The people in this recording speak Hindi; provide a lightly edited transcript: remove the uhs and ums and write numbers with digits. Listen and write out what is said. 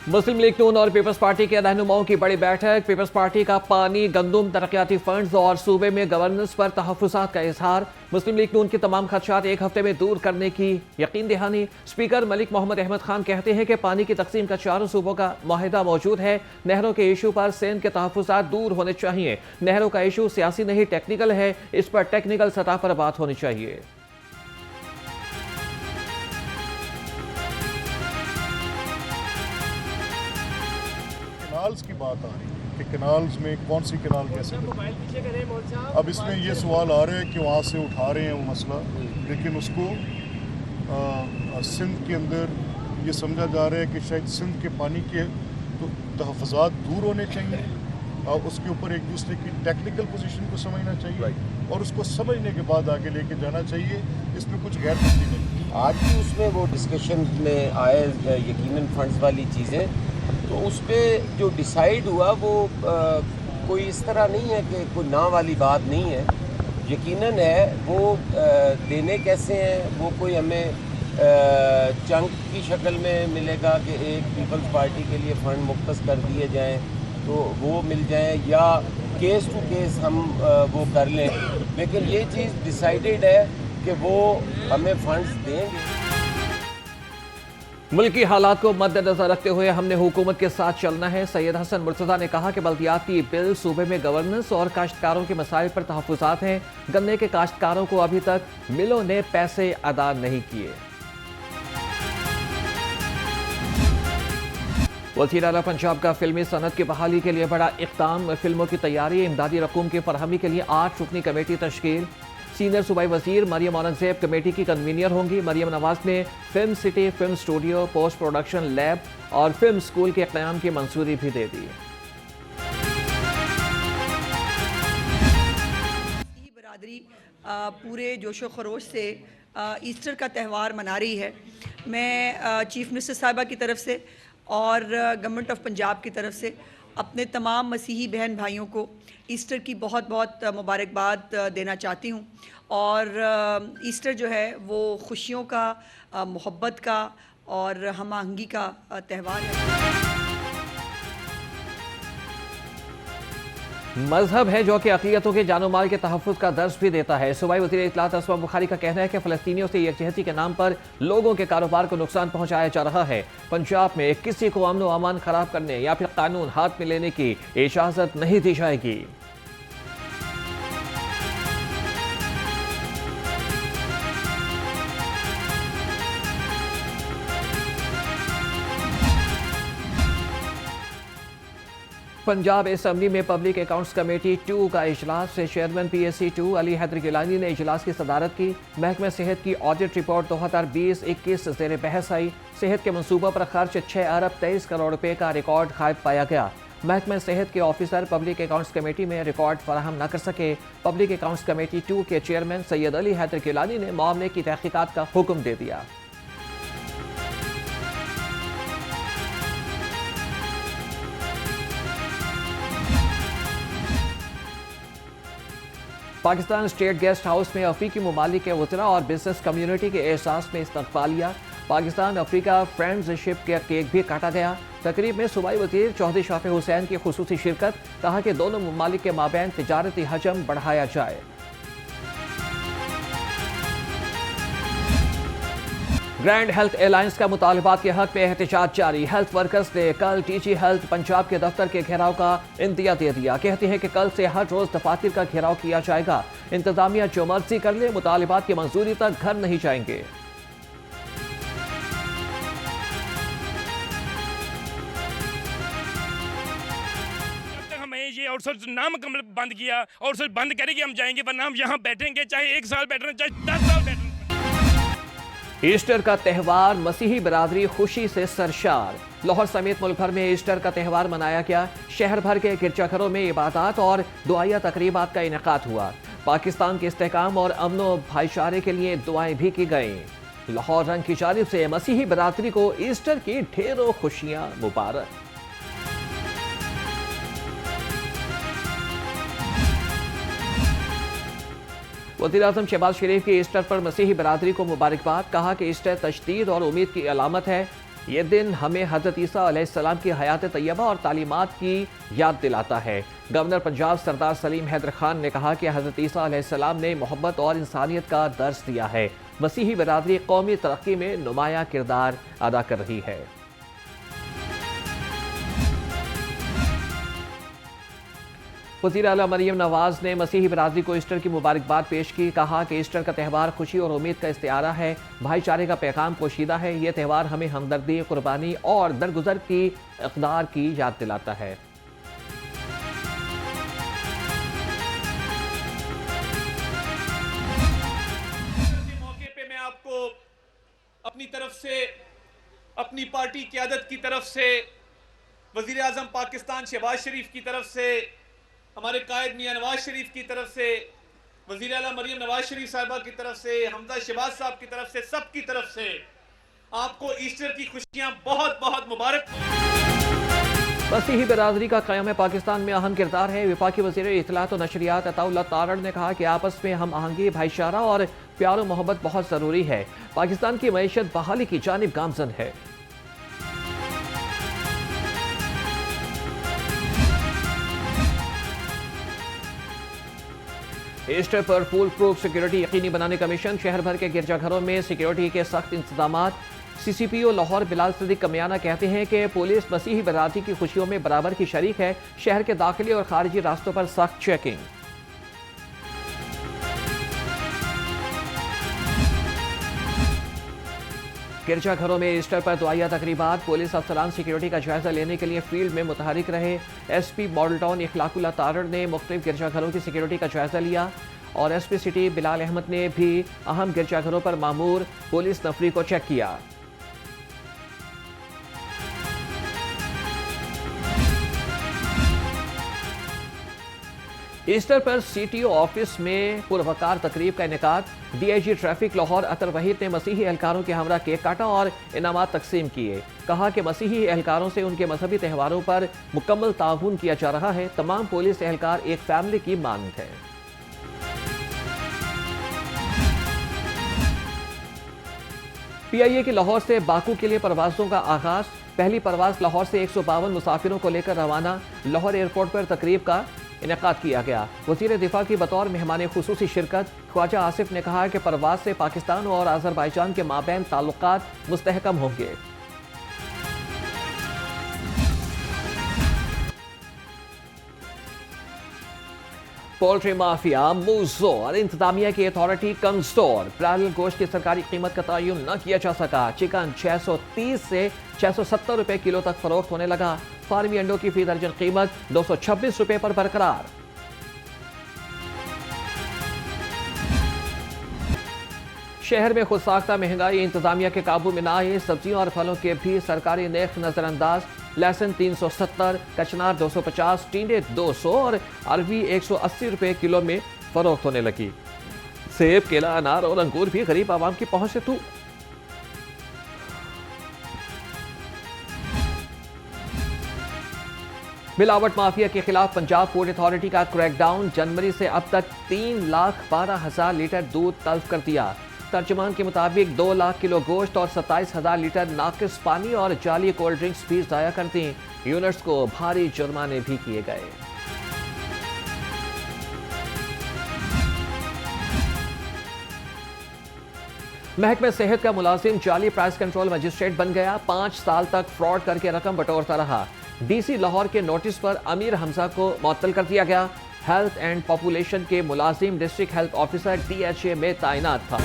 मुस्लिम लीग नून और पीपल्स पार्टी के रहनुमाओं की बड़ी बैठक। पीपल्स पार्टी का पानी, गंदुम, तरक्याती फंड्स और सूबे में गवर्नेंस पर तहफ्फुज़ात का इजहार। मुस्लिम लीग नून के तमाम खदशात एक हफ्ते में दूर करने की यकीन दहानी। स्पीकर मलिक मोहम्मद अहमद खान कहते हैं कि पानी की तकसीम का चारों सूबों का माहिदा मौजूद है। नहरों के इशू पर सिंध के तहफ्फुज़ात दूर होने चाहिए। नहरों का इशू सियासी नहीं टेक्निकल है, इस पर टेक्निकल सतह पर बात होनी चाहिए। कैनाल्स की बात आ रही है कि कैनाल्स में कौन सी कैनाल कैसे अब इसमें ये सवाल आ रहा है कि वहाँ से उठा रहे हैं वो मसला, लेकिन उसको सिंध के अंदर ये समझा जा रहा है कि शायद सिंध के पानी के तो तहफ़्फ़ुज़ात दूर होने चाहिए और उसके ऊपर एक दूसरे की टेक्निकल पोजीशन को समझना चाहिए और उसको समझने के बाद आगे लेके जाना चाहिए। इसमें कुछ गैर तस्लीम नहीं। आज भी उसमें वो डिस्कशन में आए यकीनन फंड्स वाली चीज़ें, तो उस पर जो डिसाइड हुआ वो कोई इस तरह नहीं है कि कोई ना वाली बात नहीं है। यकीनन है वो देने कैसे हैं, वो कोई हमें चंक की शक्ल में मिलेगा कि एक पीपल्स पार्टी के लिए फ़ंड मुख्तस कर दिए जाएं तो वो मिल जाएं, या केस टू केस हम वो कर लें, लेकिन ये चीज़ डिसाइडेड है कि वो हमें फंड्स देंगे। मुल्की हालात को मद्देनजर रखते हुए हमने हुकूमत के साथ चलना है। सैयद हसन मुर्तज़ा ने कहा कि बल्दियाती बिल सूबे में गवर्नेंस और काश्तकारों के मसाइल पर तहफ़्फ़ुज़ात हैं। गन्ने के काश्तकारों को अभी तक मिलों ने पैसे अदा नहीं किए। वज़ीर आला पंजाब का फिल्मी सनत की बहाली के लिए बड़ा इक़दाम। फिल्मों की तैयारी, इमदादी रकूम की फरहमी के लिए 8 रुकनी कमेटी तश्कील। सीनियर सूबाई वजीर मरियम औरंगजेब कमेटी की कन्वीनियर होंगी। मरियम नवाज ने film city, film studio, post production lab और फिल्म स्कूल के क़याम की मंजूरी भी दे दी। बरादरी पूरे जोशो खरोश से ईस्टर का त्यौहार मना रही है। मैं चीफ मिनिस्टर साहिबा की तरफ से और गवर्नमेंट ऑफ पंजाब की तरफ से अपने तमाम मसीही बहन भाइयों को ईस्टर की बहुत बहुत मुबारकबाद देना चाहती हूँ। और ईस्टर जो है वो खुशियों का, मोहब्बत का और हम आहंगी का त्यौहार है। मजहब है जो कि अक़लियतों के जानो माल के तहफ़्फ़ुज़ का दर्स भी देता है। सूबाई वज़ीर इत्तलात असमा बुखारी का कहना है कि फ़लस्तीनियों से यकजहती के नाम पर लोगों के कारोबार को नुकसान पहुँचाया जा रहा है। पंजाब में किसी को अमन व अमान ख़राब करने या फिर कानून हाथ में लेने की इजाज़त नहीं दी जाएगी। पंजाब असेंबली में पब्लिक अकाउंट्स कमेटी 2 का इजलास से चेयरमैन PAC 2 अली हैदर गिलानी ने इजलास की सदारत की। महकमा सेहत की ऑडिट रिपोर्ट 2020-21 ज़ेर बहस आई। सेहत के मनसूबों पर खर्च 6 अरब 23 करोड़ रुपए का रिकॉर्ड गायब पाया गया। महकमा सेहत के ऑफिसर पब्लिक अकाउंट्स कमेटी में रिकॉर्ड फराहम न कर सके। पब्लिक अकाउंट्स कमेटी 2 के चेयरमैन सैयद अली हैदर गिलानी ने मामले की तहकीकात का हुक्म दे दिया। पाकिस्तान स्टेट गेस्ट हाउस में अफ्रीकी ममालिक के वज़रा और बिजनेस कम्युनिटी के एहसास में इस्तक़बालिया। पाकिस्तान अफ्रीका फ्रेंडशिप का केक भी काटा गया। तकरीब में सूबाई वज़ीर चौधरी शाफी हुसैन की खुसूसी शिरकत। कहा कि दोनों ममालिक के माबैन तिजारती हजम बढ़ाया जाए। ग्रैंड हेल्थ एलायंस का मुतालबात के हक में एहतजाज जारी। हेल्थ वर्कर्स ने कल DG हेल्थ पंजाब के दफ्तर के घेराव का इंदिया दे दिया। कहते हैं कि कल से हर रोज दफातर का घेराव किया जाएगा। इंतजामिया जो मर्जी कर ले, मुतालबात की मंजूरी तक घर नहीं जाएंगे। ये आउटसोर्स नाम बंद किया, आउटसोर्स बंद करेंगे हम जाएंगे, वरना हम यहाँ बैठेंगे, चाहे 1 साल बैठना, चाहे 10 साल बैठना। ईस्टर का त्यौहार, मसीही बरादरी खुशी से सरशार। लाहौर समेत मुल्क भर में ईस्टर का त्यौहार मनाया गया। शहर भर के गिरजाघरों में इबादत और दुआया तकरीबात का इनेकाद हुआ। पाकिस्तान के इस्तेहकाम और अमन व भाईचारे के लिए दुआएं भी की गईं। लाहौर रंग की जानिब से मसीही बरादरी को ईस्टर की ढेरों खुशियां मुबारक। वज़ीर-ए-आज़म शहबाज शरीफ की ईस्टर पर मसीही बरादरी को मुबारकबाद। कहा कि ईस्टर तजदीद और उम्मीद की अलामत है। ये दिन हमें हज़रत ईसा अलैहिस्सलाम की हयात तैयबा और तालीमात की याद दिलाता है। गवर्नर पंजाब सरदार सलीम हैदर खान ने कहा कि हज़रत ईसा अलैहिस्सलाम ने मोहब्बत और इंसानियत का दर्स दिया है। मसीही बरादरी कौमी तरक्की में नुमाया किरदार अदा कर रही है। वज़ीर आला मरियम नवाज ने मसीही बरादरी को ईस्टर की मुबारकबाद पेश की। कहा कि ईस्टर का त्यौहार खुशी और उम्मीद का इस्तिआरा है, भाईचारे का पैगाम पोशीदा है। ये त्यौहार हमें हमदर्दी, कुर्बानी और दरगुजर की इक़दार की याद दिलाता है। मौके पे मैं आपको अपनी तरफ से, अपनी पार्टी क़यादत की तरफ से, वज़ीर आज़म पाकिस्तान शहबाज शरीफ की तरफ से, हमारे कायद मियां नवाज शरीफ की तरफ से, वज़ीर आला मरियम नवाज शरीफ साहिबा की तरफ से, हमजा शहबाज साहब की तरफ से, सबकी तरफ से आपको ईस्टर की खुशियां बहुत बहुत मुबारक। मसीही बरादरी का क़याम पाकिस्तान में अहम किरदार है। वफाकी वज़ीर इत्तलात और नशरियात अताउल्लाह तारड़ ने कहा कि आपस में हम आहंगी, भाईचारा और प्यार और मोहब्बत बहुत ज़रूरी है। पाकिस्तान की मईशत बहाली की जानिब गामज़न है। ईस्टर पर फुल प्रूफ सिक्योरिटी यकीनी बनाने का मिशन। शहर भर के गिरजाघरों में सिक्योरिटी के सख्त इंतजाम। CCPO लाहौर बिलाल सदीक कमियाना कहते हैं कि पुलिस मसीही बरादरी की खुशियों में बराबर की शरीक है। शहर के दाखिली और खारिजी रास्तों पर सख्त चेकिंग। गिरजाघरों में ईस्टर पर दुआया तकरीबात। पुलिस अफसरान सिक्योरिटी का जायजा लेने के लिए फील्ड में मुतहरिक रहे। SP मॉडल टाउन इखलाकुल्लाह तारड़ ने मुख्तलिफ गिरजाघरों की सिक्योरिटी का जायजा लिया और SP सिटी बिलाल अहमद ने भी अहम गिरजाघरों पर मामूर पुलिस नफरी को चेक किया। ईस्टर पर CTO ऑफिस में पुरवकार तकरीब का इनेकाद। DIG ट्रैफिक लाहौर अतर वहीद ने मसीही एहलकारों के हमरा केक काटा और इनामात तकसीम किए। कहा कि मसीही एहलकारों से उनके मजहबी त्यौहारों पर मुकम्मल ताउन किया जा रहा है। तमाम पुलिस एहलकार एक फैमिली की मानद है। PIA की लाहौर से बाकू के लिए परवाजों का आगाज। पहली परवाज लाहौर से 152 मुसाफिरों को लेकर रवाना। लाहौर एयरपोर्ट पर तकरीब का इनेकाद किया गया। वज़ीर दिफा की बतौर मेहमान खुसूसी शिरकत। ख्वाजा आसिफ ने कहा कि परवाज से पाकिस्तान और अज़रबैजान के माबैन ताल्लुकात मुस्तहकम होंगे। पोल्ट्री माफिया मुज़ोर। इंतजामिया की अथॉरिटी कमजोर। ब्रायलर गोश्त की सरकारी कीमत का तयन न किया जा सका। चिकन 630 से 670 रुपए किलो तक फरोख्त होने लगा। फार्मी अंडों की फी दर्जन कीमत 226 रुपए पर बरकरार। शहर में खुद साख्ता महंगाई इंतजामिया के काबू में न आए। सब्जियों और फलों के भी सरकारी नर्ख नजरअंदाज। लहसुन 370, कचनार 250, टींडे 200 और अरबी 180 रुपए किलो में फरोख्त होने लगी। सेब, केला, अनार और अंगूर भी गरीब आवाम की पहुंच से दूर। मिलावट माफिया के खिलाफ पंजाब फूड अथॉरिटी का क्रैकडाउन। जनवरी से अब तक 3,12,000 लीटर दूध तल्फ कर दिया। तर्जुमान के मुताबिक 2 लाख किलो गोश्त और 27,000 लीटर नाकिस पानी और जाली कोल्ड ड्रिंक्स भी ज़ाया कर दी। यूनिट्स को भारी जुर्माने भी किए गए। महकमे सेहत का मुलाजिम जाली प्राइस कंट्रोल मजिस्ट्रेट बन गया। 5 साल तक फ्रॉड करके रकम बटोरता रहा। DC लाहौर के नोटिस पर अमीर हमजा को मुअत्तल कर दिया गया। हेल्थ एंड पॉपुलेशन के मुलाजिम डिस्ट्रिक्ट हेल्थ ऑफिसर DHA में तैनात था।